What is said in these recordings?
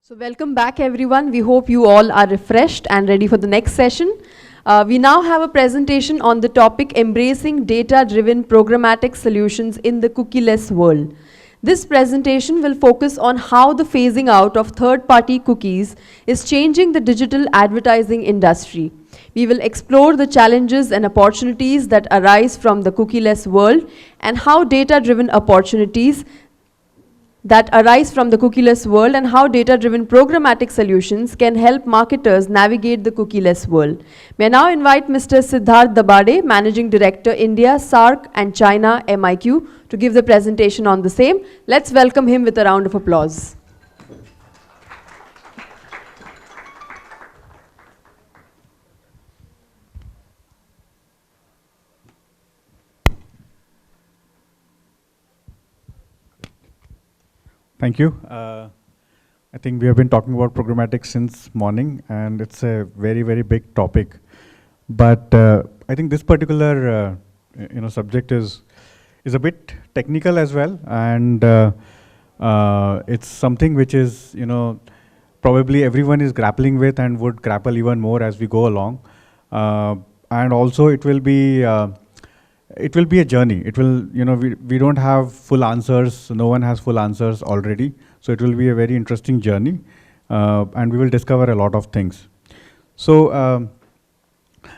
So welcome back everyone. We hope you all are refreshed and ready for the next session. We now have a presentation on the topic embracing data-driven programmatic solutions in the cookieless world. This presentation will focus on how the phasing out of third-party cookies is changing the digital advertising industry. We will explore the challenges and opportunities that arise from the cookieless world and how data-driven opportunities that arise from the cookieless world and how data-driven programmatic solutions can help marketers navigate the cookieless world. May I now invite Mr. Siddharth Dabhade, Managing Director, India, SAARC and China, MIQ, to give the presentation on the same. Let's welcome him with a round of applause. Thank you. I think we have been talking about programmatic since morning, and it's a very, very big topic. But I think this particular subject is a bit technical as well, and it's something which is probably everyone is grappling with and would grapple even more as we go along. And also it will be a journey. It will, we don't have full answers. No one has full answers already. So it will be a very interesting journey. And we will discover a lot of things. So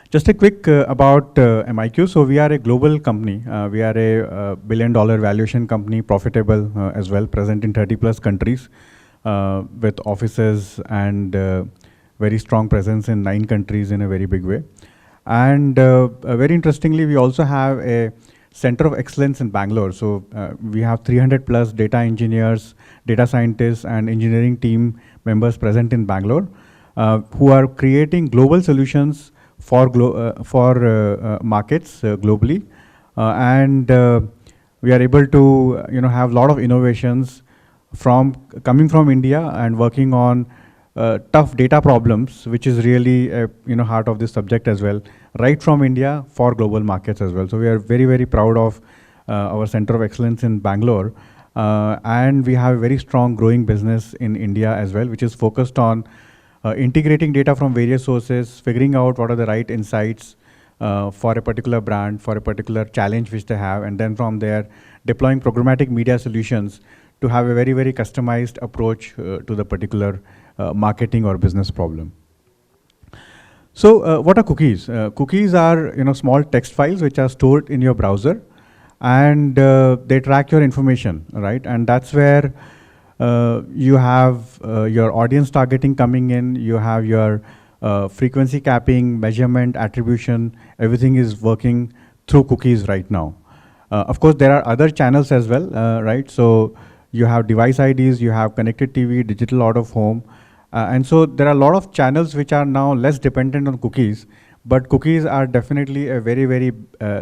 just a quick about MIQ. So we are a global company. We are a billion-dollar valuation company, profitable as well, present in 30+ countries with offices and very strong presence in 9 countries in a very big way. And very interestingly, we also have a center of excellence in Bangalore. So we have 300+ data engineers, data scientists, and engineering team members present in Bangalore who are creating global solutions for markets globally. And we are able to have a lot of innovations coming from India and working on tough data problems, which is really heart of this subject as well, right from India for global markets as well. So we are very, very proud of our Center of Excellence in Bangalore. And we have a very strong growing business in India as well, which is focused on integrating data from various sources, figuring out what are the right insights for a particular brand, for a particular challenge which they have, and then from there, deploying programmatic media solutions to have a very, very customized approach to the particular marketing or business problem. So what are cookies? Cookies are small text files which are stored in your browser, and they track your information, right? And that's where you have your audience targeting coming in, you have your frequency capping, measurement, attribution, everything is working through cookies right now. Of course, there are other channels as well, right? So you have device IDs, you have connected TV, digital out of home. And so there are a lot of channels which are now less dependent on cookies, but cookies are definitely a very, very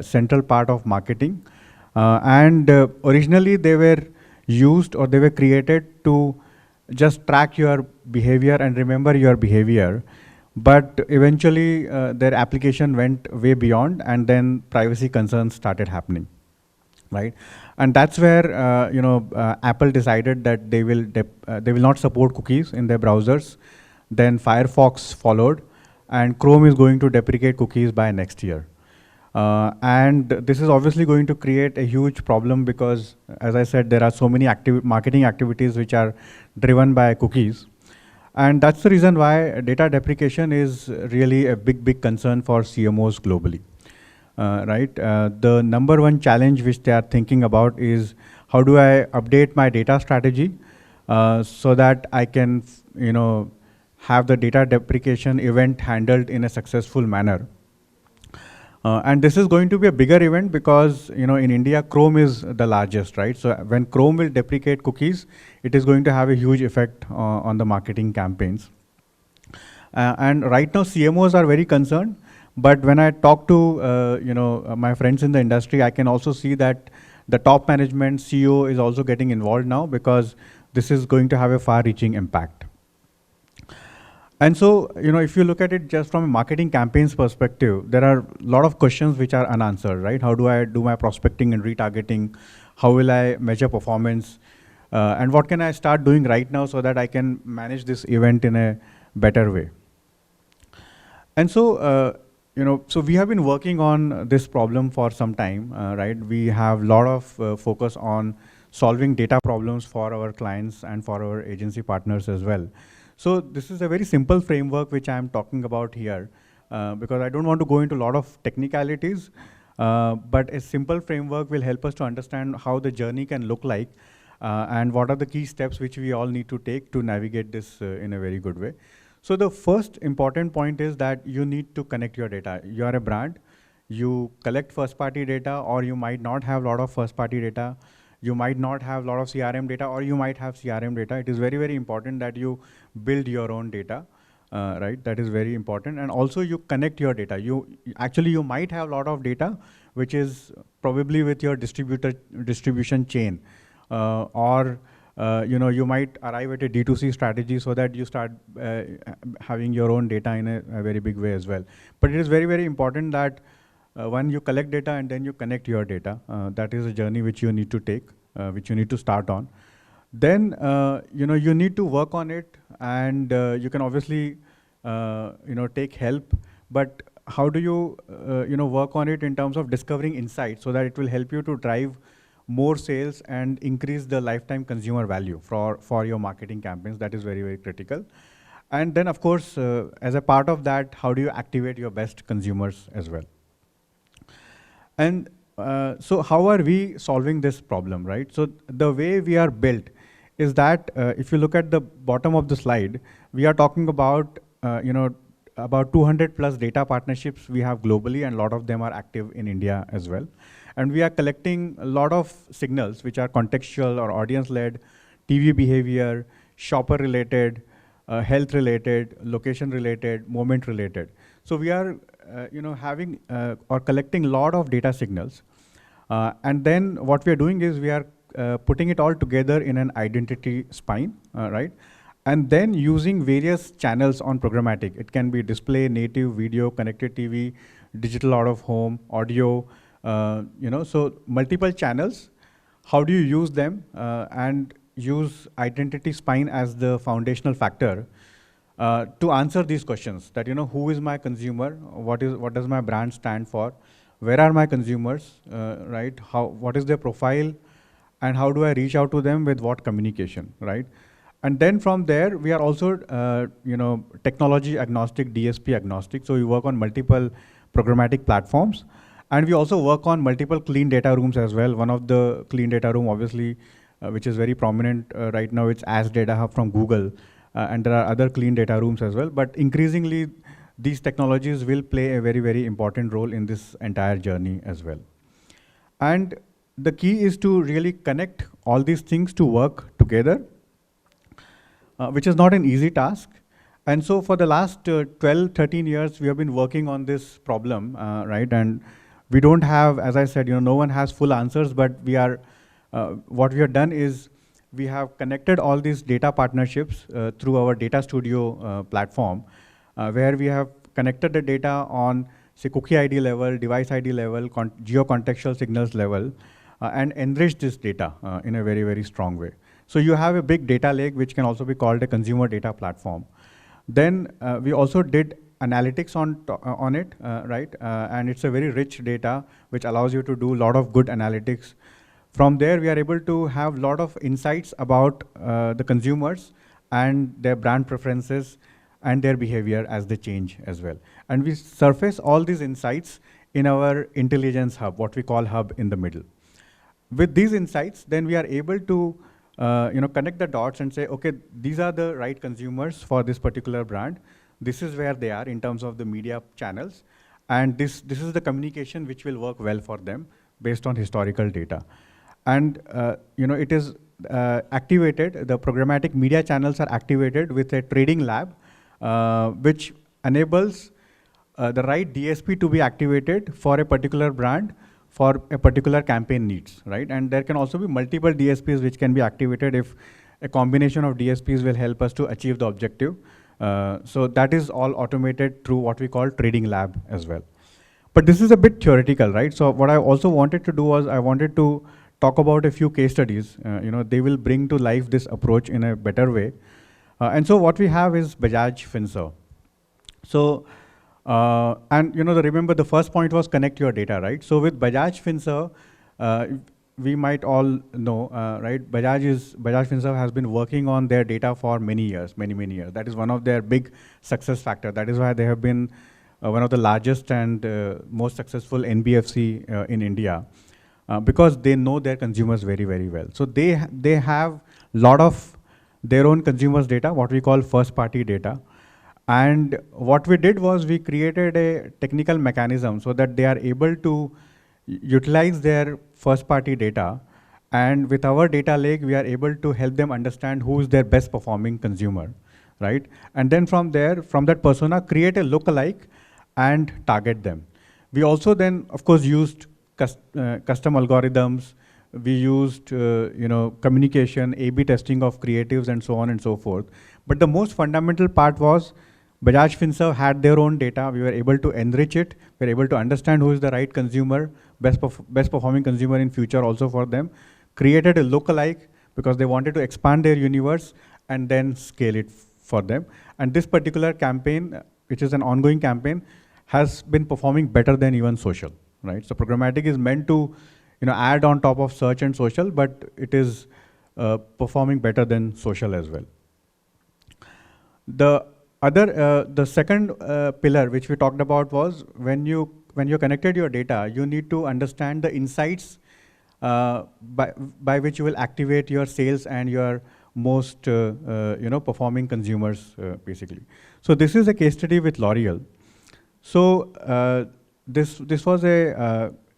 central part of marketing. And originally they were used or they were created to just track your behavior and remember your behavior. But eventually their application went way beyond, and then privacy concerns started happening, right? And that's where Apple decided that they will not support cookies in their browsers. Then Firefox followed, and Chrome is going to deprecate cookies by next year. And this is obviously going to create a huge problem because, as I said, there are so many marketing activities which are driven by cookies. And that's the reason why data deprecation is really a big, big concern for CMOs globally. Right? The number one challenge which they are thinking about is how do I update my data strategy so that I can, have the data deprecation event handled in a successful manner. And this is going to be a bigger event because, in India, Chrome is the largest, right? So when Chrome will deprecate cookies, it is going to have a huge effect on the marketing campaigns. And right now, CMOs are very concerned. But when I talk to my friends in the industry, I can also see that the top management, CEO, is also getting involved now because this is going to have a far-reaching impact. And so, if you look at it just from a marketing campaigns perspective, there are a lot of questions which are unanswered, right? How do I do my prospecting and retargeting? How will I measure performance? And what can I start doing right now so that I can manage this event in a better way? And so, so we have been working on this problem for some time, right? We have a lot of focus on solving data problems for our clients and for our agency partners as well. So this is a very simple framework which I'm talking about here, because I don't want to go into a lot of technicalities, but a simple framework will help us to understand how the journey can look like, and what are the key steps which we all need to take to navigate this in a very good way. So the first important point is that you need to connect your data. You are a brand, you collect first party data, or you might not have a lot of first party data. You might not have a lot of CRM data, or you might have CRM data. It is very, very important that you build your own data, right? That is very important. And also you connect your data. You might have a lot of data, which is probably with your distribution chain, or you might arrive at a D2C strategy so that you start having your own data in a very big way as well. But it is very, very important that when you collect data and then you connect your data, that is a journey which you need to take, which you need to start on. Then, you need to work on it, and you can obviously, take help, but how do you, work on it in terms of discovering insights so that it will help you to drive more sales and increase the lifetime consumer value for your marketing campaigns. That is very, very critical. And then, of course, as a part of that, how do you activate your best consumers as well? And so how are we solving this problem, right? So the way we are built is that if you look at the bottom of the slide, we are talking about, about 200 plus data partnerships we have globally, and a lot of them are active in India as well. And we are collecting a lot of signals which are contextual or audience-led, TV behavior, shopper-related, health-related, location-related, moment-related. So we are, having or collecting a lot of data signals. And then what we are doing is we are putting it all together in an identity spine, right? And then using various channels on programmatic. It can be display, native, video, connected TV, digital out of home, audio, so multiple channels. How do you use them and use identity spine as the foundational factor to answer these questions that, who is my consumer? What does my brand stand for? Where are my consumers, right? What is their profile? And how do I reach out to them with what communication, right? And then from there, we are also, technology agnostic, DSP agnostic. So we work on multiple programmatic platforms. And we also work on multiple clean data rooms as well. One of the clean data room, obviously, which is very prominent right now, it's As Data Hub from Google. And there are other clean data rooms as well. But increasingly, these technologies will play a very, very important role in this entire journey as well. And the key is to really connect all these things to work together, which is not an easy task. And so for the last 12, 13 years, we have been working on this problem, right? And we don't have, as I said, no one has full answers, but we are, what we have done is we have connected all these data partnerships through our Data Studio platform, where we have connected the data on, say, cookie ID level, device ID level, geo-contextual signals level, and enrich this data in a very, very strong way. So you have a big data lake, which can also be called a consumer data platform. Then we also did analytics on it, right? And it's a very rich data, which allows you to do a lot of good analytics. From there, we are able to have a lot of insights about the consumers and their brand preferences and their behavior as they change as well. And we surface all these insights in our intelligence hub, what we call hub in the middle. With these insights, then we are able to connect the dots and say, okay, these are the right consumers for this particular brand. This is where they are in terms of the media channels. And this is the communication which will work well for them based on historical data. And it is activated, the programmatic media channels are activated with a trading lab, which enables the right DSP to be activated for a particular brand for a particular campaign needs, right? And there can also be multiple DSPs which can be activated if a combination of DSPs will help us to achieve the objective. So that is all automated through what we call trading lab as well. But this is a bit theoretical, right? So what I also wanted to do was I wanted to talk about a few case studies. They will bring to life this approach in a better way. And so what we have is Bajaj Finserv. So, remember the first point was connect your data, right? So with Bajaj Finserv, we might all know, right? Bajaj Finserv has been working on their data for many years. That is one of their big success factor. That is why they have been one of the largest and most successful NBFC in India, because they know their consumers very, very well. So they have lot of their own consumers data, what we call first party data. And what we did was we created a technical mechanism so that they are able to utilize their first party data, and with our data lake we are able to help them understand who is their best performing consumer, right? And then from there, from that persona, create a lookalike and target them. We also then of course used custom algorithms. We used communication, A/B testing of creatives and so on and so forth. But the most fundamental part was Bajaj Finserv had their own data. We were able to enrich it. We were able to understand who is the right consumer, best performing consumer in future also for them. Created a lookalike because they wanted to expand their universe and then scale it for them. And this particular campaign, which is an ongoing campaign, has been performing better than even social, right? So programmatic is meant to add on top of search and social, but it is performing better than social as well. The second pillar which we talked about was when you connected your data, you need to understand the insights by which you will activate your sales and your most performing consumers basically. So this is a case study with L'Oreal. So this was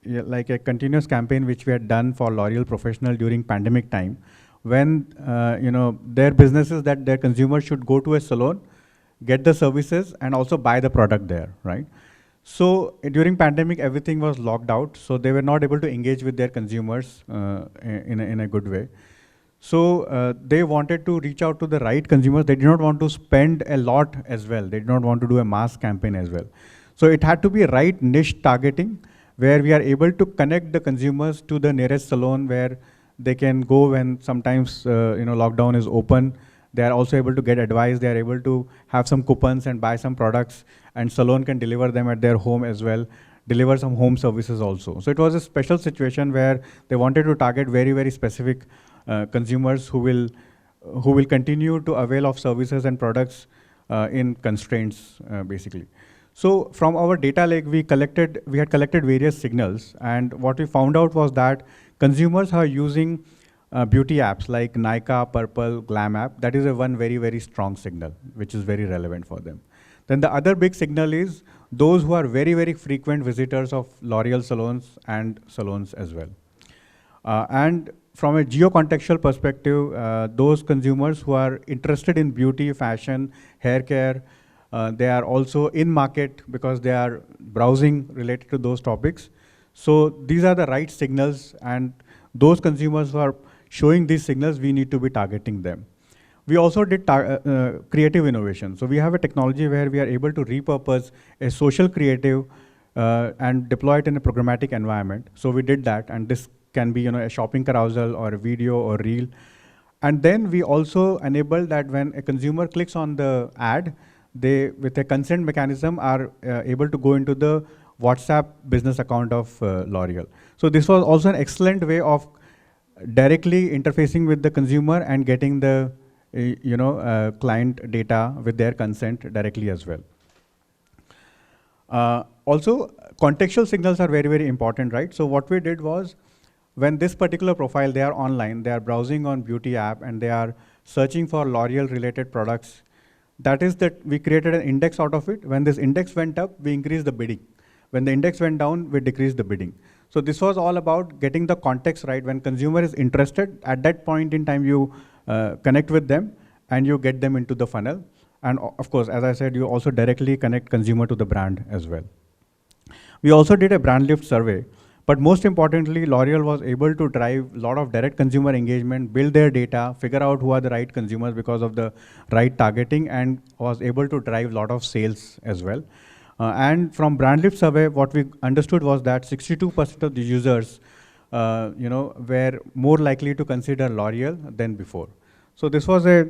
like a continuous campaign which we had done for L'Oreal Professional during pandemic time, when their businesses that their consumers should go to a salon, get the services and also buy the product there, right? So during pandemic, everything was locked out, so they were not able to engage with their consumers in a good way. So they wanted to reach out to the right consumers. They did not want to spend a lot as well. They did not want to do a mass campaign as well. So it had to be a right niche targeting, where we are able to connect the consumers to the nearest salon where they can go when sometimes lockdown is open. They are also able to get advice. They are able to have some coupons and buy some products, and salon can deliver them at their home as well, deliver some home services also. So it was a special situation where they wanted to target very, very specific consumers who will continue to avail of services and products in constraints basically. So from our data lake, we had collected various signals, and what we found out was that consumers are using beauty apps like Nykaa, Purple, Glam app. That is one very, very strong signal, which is very relevant for them. Then the other big signal is those who are very, very frequent visitors of L'Oreal salons and salons as well. And from a geo-contextual perspective, those consumers who are interested in beauty, fashion, hair care, they are also in market because they are browsing related to those topics. So these are the right signals, and those consumers who are showing these signals, we need to be targeting them. We also did creative innovation. So we have a technology where we are able to repurpose a social creative and deploy it in a programmatic environment. So we did that, and this can be a shopping carousel or a video or reel. And then we also enable that when a consumer clicks on the ad, they, with a consent mechanism, are able to go into the WhatsApp business account of L'Oreal. So this was also an excellent way of directly interfacing with the consumer and getting the client data with their consent directly as well. Also, contextual signals are very, very important, right? So what we did was, when this particular profile, they are online, they are browsing on beauty app, and they are searching for L'Oreal related products, that is that we created an index out of it. When this index went up, we increased the bidding. When the index went down, we decreased the bidding. So this was all about getting the context right. When consumer is interested, at that point in time, you connect with them and you get them into the funnel. And of course, as I said, you also directly connect consumer to the brand as well. We also did a brand lift survey, but most importantly, L'Oreal was able to drive a lot of direct consumer engagement, build their data, figure out who are the right consumers because of the right targeting, and was able to drive a lot of sales as well. And from brand lift survey, what we understood was that 62% of the users were more likely to consider L'Oreal than before. So this was a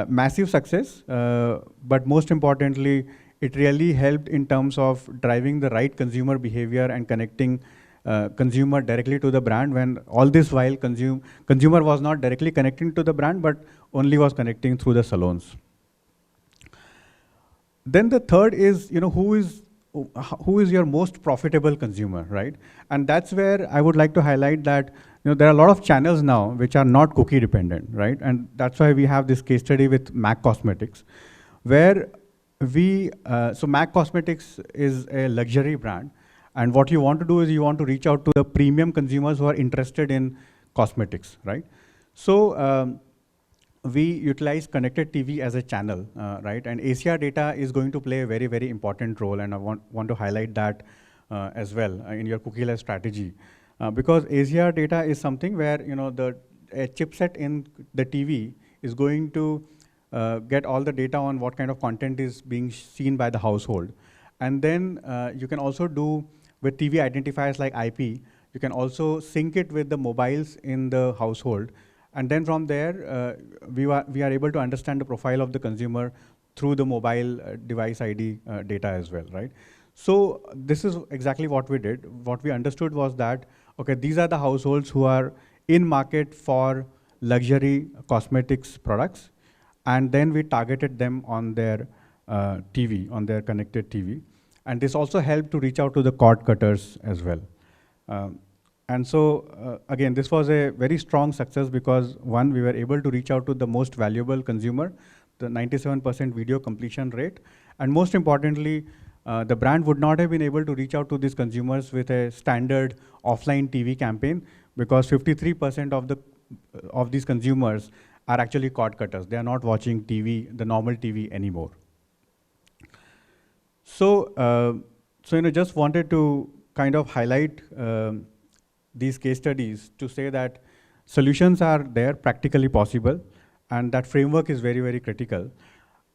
massive success, but most importantly, it really helped in terms of driving the right consumer behavior and connecting consumer directly to the brand, when all this while consumer was not directly connecting to the brand, but only was connecting through the salons. Then the third is, who is your most profitable consumer, right? And that's where I would like to highlight that there are a lot of channels now which are not cookie dependent, right? And that's why we have this case study with MAC Cosmetics, where so MAC Cosmetics is a luxury brand, and what you want to do is you want to reach out to the premium consumers who are interested in cosmetics, right? So we utilize connected TV as a channel, right? And ACR data is going to play a very, very important role, and I want to highlight that as well in your cookieless strategy. Because ACR data is something where a chipset in the TV is going to get all the data on what kind of content is being seen by the household. And then you can also do with TV identifiers like IP, you can also sync it with the mobiles in the household. And then from there, we are able to understand the profile of the consumer through the mobile device ID data as well, right? So this is exactly what we did. What we understood was that, okay, these are the households who are in market for luxury cosmetics products, and then we targeted them on their TV, on their connected TV. And this also helped to reach out to the cord cutters as well. And so, again, this was a very strong success because, one, we were able to reach out to the most valuable consumer, the 97% video completion rate. And most importantly, the brand would not have been able to reach out to these consumers with a standard offline TV campaign, because 53% of these consumers are actually cord cutters. They are not watching TV, the normal TV anymore. So, just wanted to kind of highlight these case studies to say that solutions are there, practically possible, and that framework is very, very critical.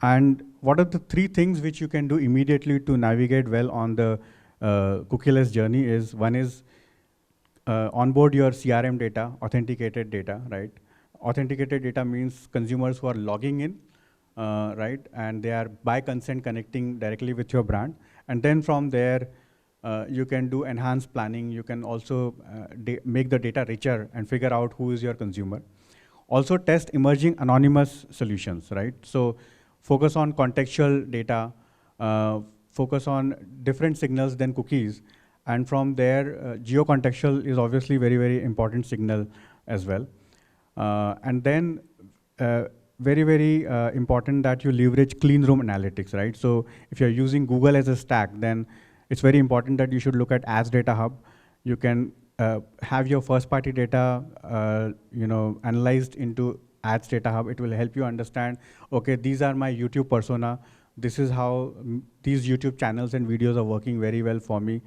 And what are the three things which you can do immediately to navigate well on the cookieless journey is, one is onboard your CRM data, authenticated data, right? Authenticated data means consumers who are logging in, right? And they are by consent connecting directly with your brand. And then from there, you can do enhanced planning. You can also make the data richer and figure out who is your consumer. Also test emerging anonymous solutions, right? So focus on contextual data, focus on different signals than cookies. And from there, geo-contextual is obviously very, very important signal as well. And then very, very important that you leverage clean room analytics, right? So if you're using Google as a stack, then it's very important that you should look at Ads Data Hub. You can have your first-party data, analyzed into Ads Data Hub. It will help you understand, okay, these are my YouTube persona. This is how these YouTube channels and videos are working very well for me.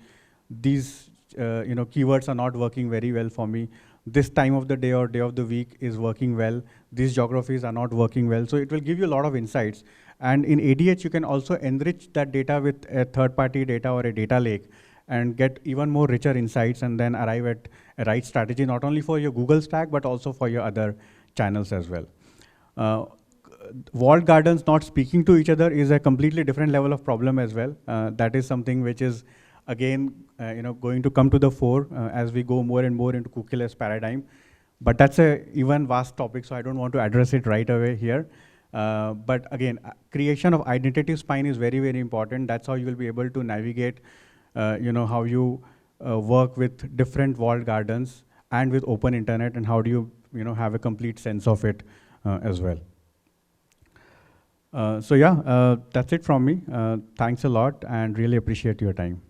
These, keywords are not working very well for me. This time of the day or day of the week is working well. These geographies are not working well. So it will give you a lot of insights. And in ADH, you can also enrich that data with a third-party data or a data lake and get even more richer insights, and then arrive at a right strategy, not only for your Google stack, but also for your other channels as well. Walled gardens not speaking to each other is a completely different level of problem as well. That is something which is, again, going to come to the fore as we go more and more into cookieless paradigm. But that's a even vast topic, so I don't want to address it right away here. But again, creation of identity spine is very, very important. That's how you will be able to navigate, how you work with different walled gardens and with open internet, and how do you, have a complete sense of it as well. So yeah, that's it from me. Thanks a lot, and really appreciate your time.